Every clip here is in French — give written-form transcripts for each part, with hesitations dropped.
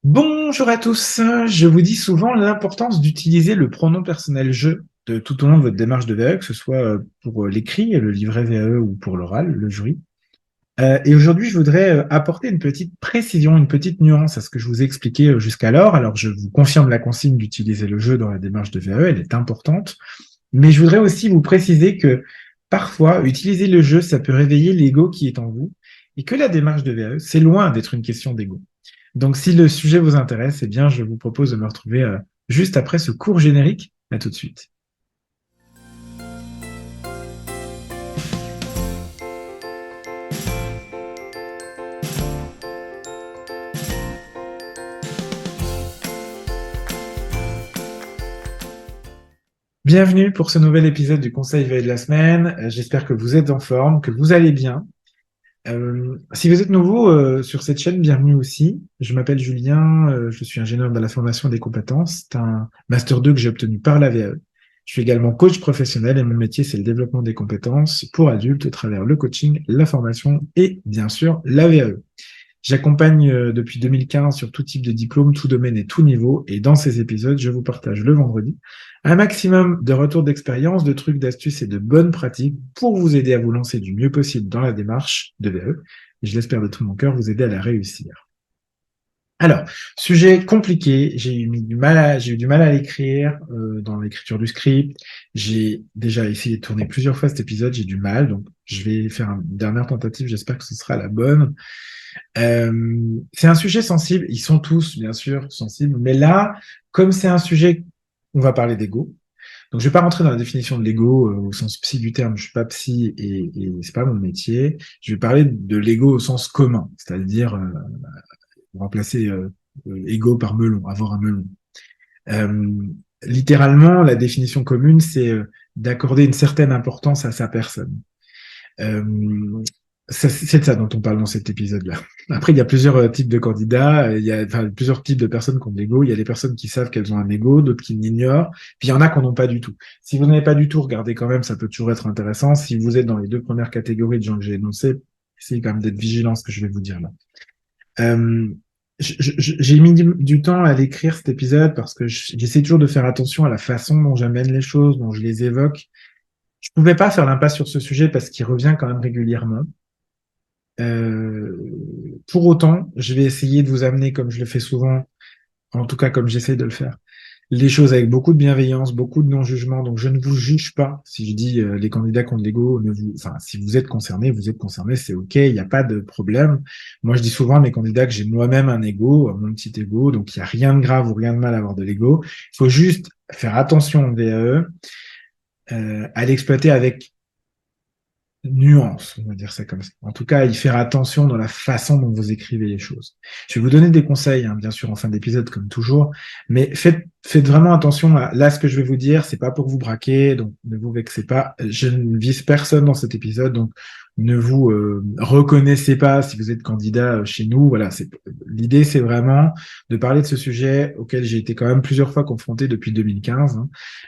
Bonjour à tous, je vous dis souvent l'importance d'utiliser le pronom personnel je tout au long de votre démarche de VAE, que ce soit pour l'écrit, le livret VAE ou pour l'oral, le jury. Et aujourd'hui, je voudrais apporter une petite précision, une petite nuance à ce que je vous ai expliqué jusqu'alors. Alors, je vous confirme la consigne d'utiliser le je dans la démarche de VAE, elle est importante. Mais je voudrais aussi vous préciser que parfois, utiliser le je, ça peut réveiller l'ego qui est en vous et que la démarche de VAE, c'est loin d'être une question d'ego. Donc, si le sujet vous intéresse, eh bien, je vous propose de me retrouver juste après ce court générique. À tout de suite. Bienvenue pour ce nouvel épisode du Conseil VAE de la semaine. J'espère que vous êtes en forme, que vous allez bien. Si vous êtes nouveau sur cette chaîne, bienvenue aussi. Je m'appelle Julien, je suis ingénieur de la formation des compétences. C'est un Master 2 que j'ai obtenu par la VAE. Je suis également coach professionnel et mon métier, c'est le développement des compétences pour adultes au travers le coaching, la formation et bien sûr la VAE. J'accompagne depuis 2015 sur tout type de diplôme, tout domaine et tout niveau. Et dans ces épisodes, je vous partage le vendredi un maximum de retours d'expérience, de trucs, d'astuces et de bonnes pratiques pour vous aider à vous lancer du mieux possible dans la démarche de VAE. Et je l'espère de tout mon cœur vous aider à la réussir. Alors, sujet compliqué, j'ai eu du mal à l'écrire dans l'écriture du script. J'ai déjà essayé de tourner plusieurs fois cet épisode, j'ai du mal, donc je vais faire une dernière tentative, j'espère que ce sera la bonne. C'est un sujet sensible, ils sont tous bien sûr sensibles, mais là, comme c'est un sujet, on va parler d'ego. Donc je vais pas rentrer dans la définition de l'ego au sens psy du terme, je suis pas psy et c'est pas mon métier. Je vais parler de l'ego au sens commun, c'est-à-dire remplacer ego par melon, avoir un melon. Euh, Littéralement, la définition commune, c'est d'accorder une certaine importance à sa personne. Euh, c'est de ça dont on parle dans cet épisode-là. Après, il y a plusieurs types de candidats, il y a plusieurs types de personnes qui ont de l'ego. Il y a des personnes qui savent qu'elles ont un ego, d'autres qui l'ignorent, puis il y en a qui n'en ont pas du tout. Si vous n'avez pas du tout, regardez quand même, ça peut toujours être intéressant. Si vous êtes dans les deux premières catégories de gens que j'ai énoncées, essayez quand même d'être vigilant à ce que je vais vous dire là. Euh, j'ai mis du temps à l'écrire cet épisode parce que j'essaie toujours de faire attention à la façon dont j'amène les choses, dont je les évoque. Je pouvais pas faire l'impasse sur ce sujet parce qu'il revient quand même régulièrement. Pour autant, je vais essayer de vous amener, comme je le fais souvent, en tout cas comme j'essaie de le faire, les choses avec beaucoup de bienveillance, beaucoup de non-jugement. Donc, je ne vous juge pas. Si je dis les candidats qui ont de l'ego, si vous êtes concerné, c'est OK, il n'y a pas de problème. Moi, je dis souvent à mes candidats que j'ai moi-même un ego, mon petit ego, donc il n'y a rien de grave ou rien de mal à avoir de l'ego. Il faut juste faire attention au VAE, à l'exploiter avec nuance, on va dire ça comme ça. En tout cas, y faire attention dans la façon dont vous écrivez les choses. Je vais vous donner des conseils, hein, bien sûr, en fin d'épisode, comme toujours, mais faites vraiment attention à, là, ce que je vais vous dire, c'est pas pour vous braquer, donc ne vous vexez pas. Je ne vise personne dans cet épisode, donc ne vous reconnaissez pas si vous êtes candidat chez nous. Voilà, l'idée, c'est vraiment de parler de ce sujet auquel j'ai été quand même plusieurs fois confronté depuis 2015.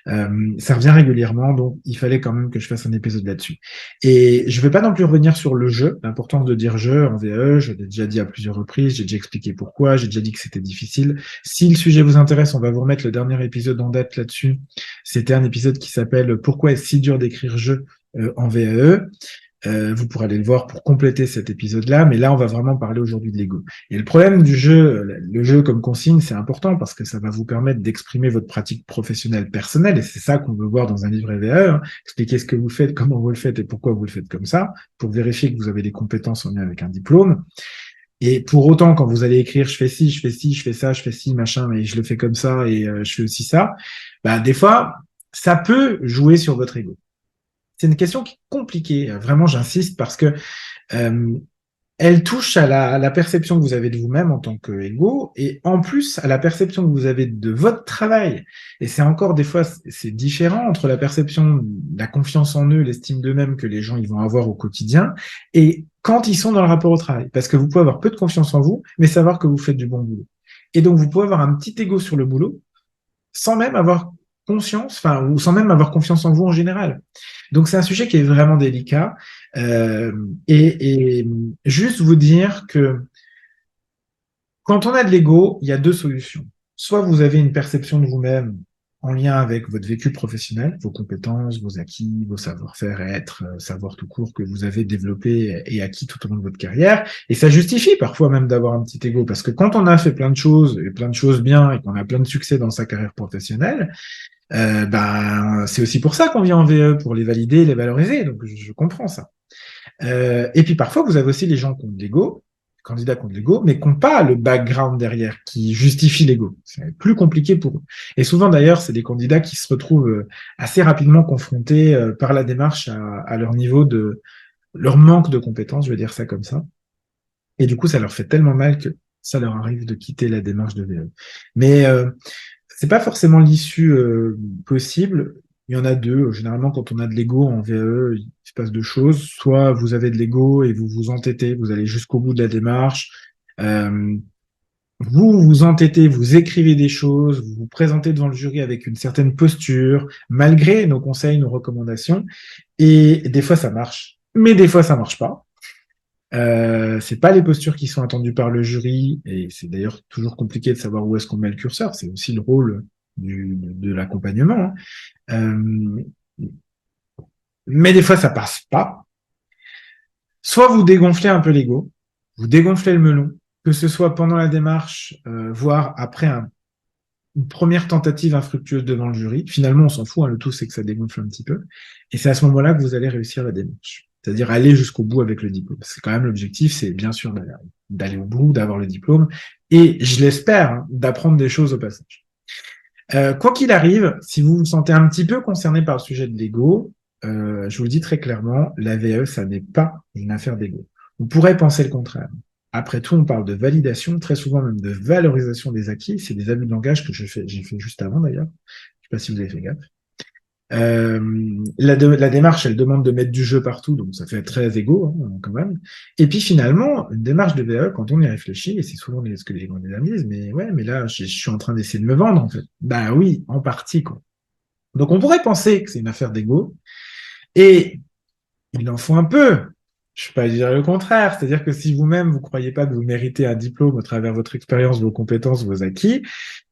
Hein. Ça revient régulièrement, donc il fallait quand même que je fasse un épisode là-dessus. Et je ne vais pas non plus revenir sur le jeu, l'importance de dire je en VAE, je l'ai déjà dit à plusieurs reprises, j'ai déjà expliqué pourquoi, j'ai déjà dit que c'était difficile. Si le sujet vous intéresse, on va vous remettre le dernier épisode en date là-dessus. C'était un épisode qui s'appelle Pourquoi est-ce si dur d'écrire je en VAE. Vous pourrez aller le voir pour compléter cet épisode-là, mais là, on va vraiment parler aujourd'hui de l'ego. Et le problème du jeu, le jeu comme consigne, c'est important parce que ça va vous permettre d'exprimer votre pratique professionnelle personnelle, et c'est ça qu'on veut voir dans un livre VAE, hein. Expliquer ce que vous faites, comment vous le faites et pourquoi vous le faites comme ça, pour vérifier que vous avez des compétences en lien avec un diplôme. Et pour autant, quand vous allez écrire, je fais ci, je fais ci, je fais ça, je fais ci, machin, et je le fais comme ça, et je fais aussi ça, bah, des fois, ça peut jouer sur votre ego. C'est une question qui est compliquée, vraiment j'insiste, parce que euh, elle touche à la perception que vous avez de vous-même en tant qu'ego, et en plus à la perception que vous avez de votre travail. Et c'est encore des fois, c'est différent entre la perception, la confiance en eux, l'estime d'eux-mêmes que les gens ils vont avoir au quotidien, et quand ils sont dans le rapport au travail. Parce que vous pouvez avoir peu de confiance en vous, mais savoir que vous faites du bon boulot. Et donc vous pouvez avoir un petit ego sur le boulot, sans même avoir conscience, enfin, ou sans même avoir confiance en vous en général. Donc c'est un sujet qui est vraiment délicat. Et juste vous dire que Quand on a de l'ego, il y a deux solutions. Soit vous avez une perception de vous-même en lien avec votre vécu professionnel, vos compétences, vos acquis, vos savoir-faire-être, savoir tout court que vous avez développé et acquis tout au long de votre carrière. Et ça justifie parfois même d'avoir un petit ego, parce que quand on a fait plein de choses, et plein de choses bien, et qu'on a plein de succès dans sa carrière professionnelle, ben, c'est aussi pour ça qu'on vient en VE, pour les valider, les valoriser. Donc, je comprends ça. Et puis parfois, vous avez aussi les gens qui ont de l'ego, candidats qui ont de l'ego, mais qui n'ont pas le background derrière qui justifie l'ego. C'est plus compliqué pour eux. Et souvent d'ailleurs, c'est des candidats qui se retrouvent assez rapidement confrontés par la démarche à leur niveau de leur manque de compétences, je vais dire ça comme ça. Et du coup, ça leur fait tellement mal que ça leur arrive de quitter la démarche de VE. Mais c'est pas forcément l'issue possible. Il y en a deux. Généralement, quand on a de l'ego en VAE, il se passe deux choses. Soit vous avez de l'ego et vous vous entêtez, vous allez jusqu'au bout de la démarche. Euh, vous vous entêtez, vous écrivez des choses, vous vous présentez devant le jury avec une certaine posture, malgré nos conseils, nos recommandations. Et des fois, ça marche. Mais des fois, ça marche pas. C'est pas les postures qui sont attendues par le jury, et c'est d'ailleurs toujours compliqué de savoir où est-ce qu'on met le curseur. C'est aussi le rôle de l'accompagnement, hein. Mais des fois, ça passe pas. Soit vous dégonflez un peu l'ego, vous dégonflez le melon, que ce soit pendant la démarche, voire après une première tentative infructueuse devant le jury. Finalement, on s'en fout, hein, le tout, c'est que ça dégonfle un petit peu. Et c'est à ce moment-là que vous allez réussir la démarche. C'est-à-dire aller jusqu'au bout avec le diplôme. C'est quand même l'objectif, c'est bien sûr d'aller au bout, d'avoir le diplôme. Et je l'espère, hein, d'apprendre des choses au passage. Quoi qu'il arrive, si vous vous sentez un petit peu concerné par le sujet de l'ego, je vous le dis très clairement, la VE, ça n'est pas une affaire d'ego. Vous pourrez penser le contraire. Après tout, on parle de validation, très souvent même de valorisation des acquis. C'est des abus de langage que j'ai fait juste avant d'ailleurs. Je sais pas si vous avez fait gaffe. La démarche, elle demande de mettre du jeu partout, donc ça fait très égo hein, quand même. Et puis finalement, une démarche de VE, quand on y réfléchit, et c'est souvent ce que les candidats me disent, mais ouais, mais là, je suis en train d'essayer de me vendre en fait. Bah oui, en partie quoi. Donc on pourrait penser que c'est une affaire d'ego, et il en faut un peu. Je ne vais pas dire le contraire, c'est-à-dire que si vous-même vous croyez pas que vous méritez un diplôme au travers de votre expérience, vos compétences, vos acquis,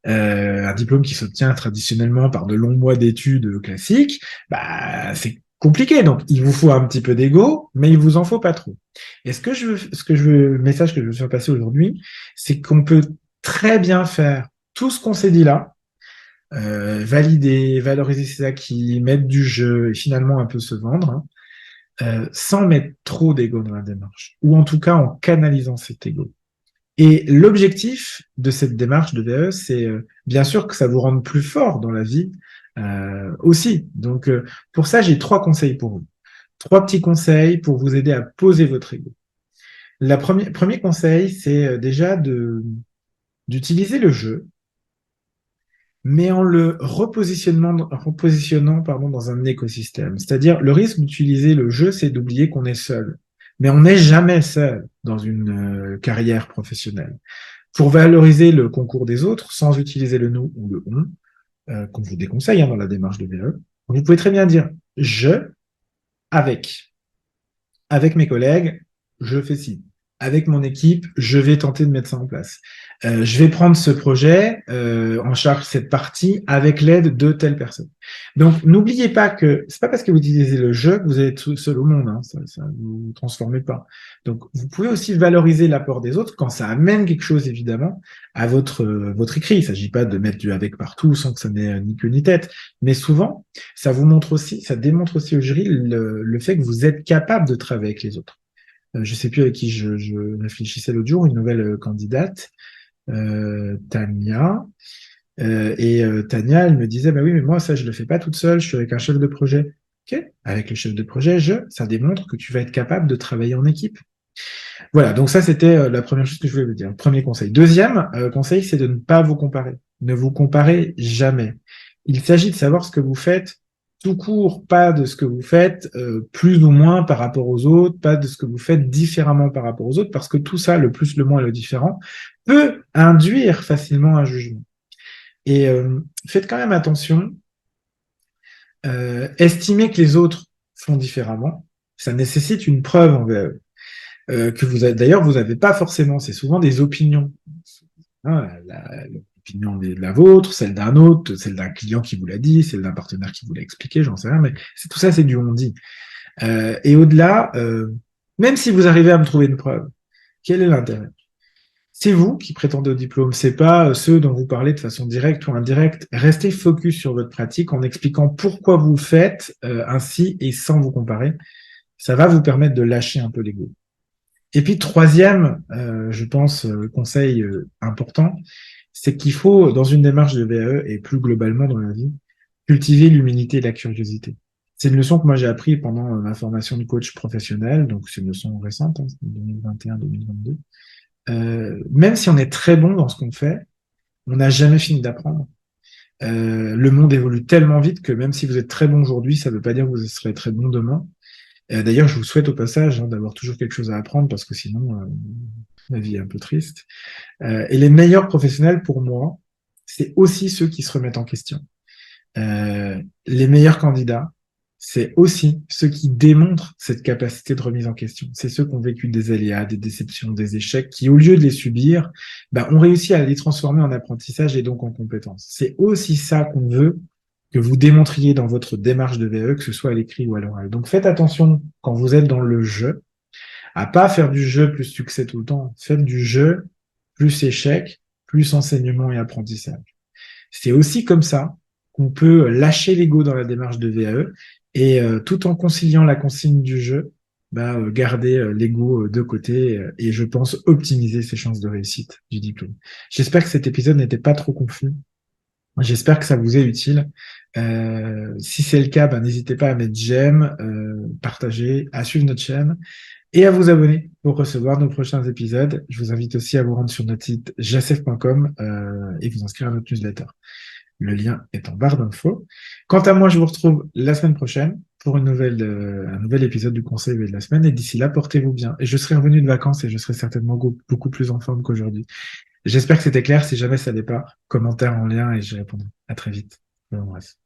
un diplôme qui s'obtient traditionnellement par de longs mois d'études classiques, bah c'est compliqué. Donc il vous faut un petit peu d'ego, mais il vous en faut pas trop. Et le message que je veux faire passer aujourd'hui, c'est qu'on peut très bien faire tout ce qu'on s'est dit là, valider, valoriser ses acquis, mettre du jeu et finalement un peu se vendre. Hein, sans mettre trop d'ego dans la démarche, ou en tout cas en canalisant cet ego. Et l'objectif de cette démarche de VE, c'est bien sûr que ça vous rende plus fort dans la vie aussi. Donc pour ça, j'ai trois conseils pour vous. Trois petits conseils pour vous aider à poser votre ego. Premier conseil, c'est déjà d'utiliser le jeu, mais en le repositionnant pardon, dans un écosystème. C'est-à-dire, le risque d'utiliser le jeu, c'est d'oublier qu'on est seul. Mais on n'est jamais seul dans une carrière professionnelle. Pour valoriser le concours des autres, sans utiliser le nous ou le on, qu'on vous déconseille hein, dans la démarche de VE, vous pouvez très bien dire je avec mes collègues, je fais ci. Avec mon équipe, je vais tenter de mettre ça en place. Je vais prendre ce projet en charge cette partie avec l'aide de telle personne. Donc, n'oubliez pas que c'est pas parce que vous utilisez le jeu que vous êtes tout seul au monde. Hein, ça ne vous transformez pas. Donc, vous pouvez aussi valoriser l'apport des autres quand ça amène quelque chose, évidemment, à votre écrit. Il ne s'agit pas de mettre du avec partout sans que ça n'ait ni queue ni tête. Mais souvent, ça vous montre aussi, ça démontre aussi au jury le fait que vous êtes capable de travailler avec les autres. Je sais plus avec qui je réfléchissais l'autre jour, une nouvelle candidate, Tania. Tania, elle me disait, bah oui, mais moi, ça, je le fais pas toute seule, je suis avec un chef de projet. Ok, avec le chef de projet, ça démontre que tu vas être capable de travailler en équipe. Voilà, donc ça, c'était la première chose que je voulais vous dire. Premier conseil. Deuxième conseil, c'est de ne pas vous comparer. Ne vous comparez jamais. Il s'agit de savoir ce que vous faites tout court, pas de ce que vous faites plus ou moins par rapport aux autres, pas de ce que vous faites différemment par rapport aux autres, parce que tout ça, le plus, le moins et le différent, peut induire facilement un jugement. Et faites quand même attention, estimer que les autres font différemment, ça nécessite une preuve en VAE. Que vous avez, d'ailleurs, vous n'avez pas forcément, c'est souvent des opinions. hein, l'opinion de la vôtre, celle d'un autre, celle d'un client qui vous l'a dit, celle d'un partenaire qui vous l'a expliqué, j'en sais rien, mais tout ça, c'est du on-dit. Et au-delà, même si vous arrivez à me trouver une preuve, quel est l'intérêt? C'est vous qui prétendez au diplôme, c'est pas ceux dont vous parlez de façon directe ou indirecte. Restez focus sur votre pratique en expliquant pourquoi vous le faites ainsi et sans vous comparer. Ça va vous permettre de lâcher un peu l'ego. Et puis troisième, je pense, conseil important, c'est qu'il faut, dans une démarche de VAE et plus globalement dans la vie, cultiver l'humilité et la curiosité. C'est une leçon que moi j'ai appris pendant ma formation de coach professionnel, donc c'est une leçon récente, hein, 2021-2022. Même si on est très bon dans ce qu'on fait, on n'a jamais fini d'apprendre. Le monde évolue tellement vite que même si vous êtes très bon aujourd'hui, ça ne veut pas dire que vous serez très bon demain. D'ailleurs, je vous souhaite au passage d'avoir toujours quelque chose à apprendre parce que sinon, la vie est un peu triste. Et les meilleurs professionnels, pour moi, c'est aussi ceux qui se remettent en question. Les meilleurs candidats, c'est aussi ceux qui démontrent cette capacité de remise en question. C'est ceux qui ont vécu des aléas, des déceptions, des échecs, qui, au lieu de les subir, ont réussi à les transformer en apprentissage et donc en compétences. C'est aussi ça qu'on veut que vous démontriez dans votre démarche de VE, que ce soit à l'écrit ou à l'oral. Donc faites attention quand vous êtes dans le jeu, à pas faire du jeu plus succès tout le temps. Faites du jeu plus échec, plus enseignement et apprentissage. C'est aussi comme ça qu'on peut lâcher l'ego dans la démarche de VAE et tout en conciliant la consigne du jeu, garder l'ego de côté et je pense optimiser ses chances de réussite du diplôme. J'espère que cet épisode n'était pas trop confus. J'espère que ça vous est utile. Si c'est le cas, n'hésitez pas à mettre j'aime, partager, à suivre notre chaîne et à vous abonner pour recevoir nos prochains épisodes. Je vous invite aussi à vous rendre sur notre site jacef.com et vous inscrire à notre newsletter. Le lien est en barre d'infos. Quant à moi, je vous retrouve la semaine prochaine pour un nouvel épisode du Conseil de la semaine. Et d'ici là, portez-vous bien. Et je serai revenu de vacances et je serai certainement beaucoup plus en forme qu'aujourd'hui. J'espère que c'était clair. Si jamais ça l'est pas, commentaire en lien et je répondrai. À très vite. Je vous embrasse.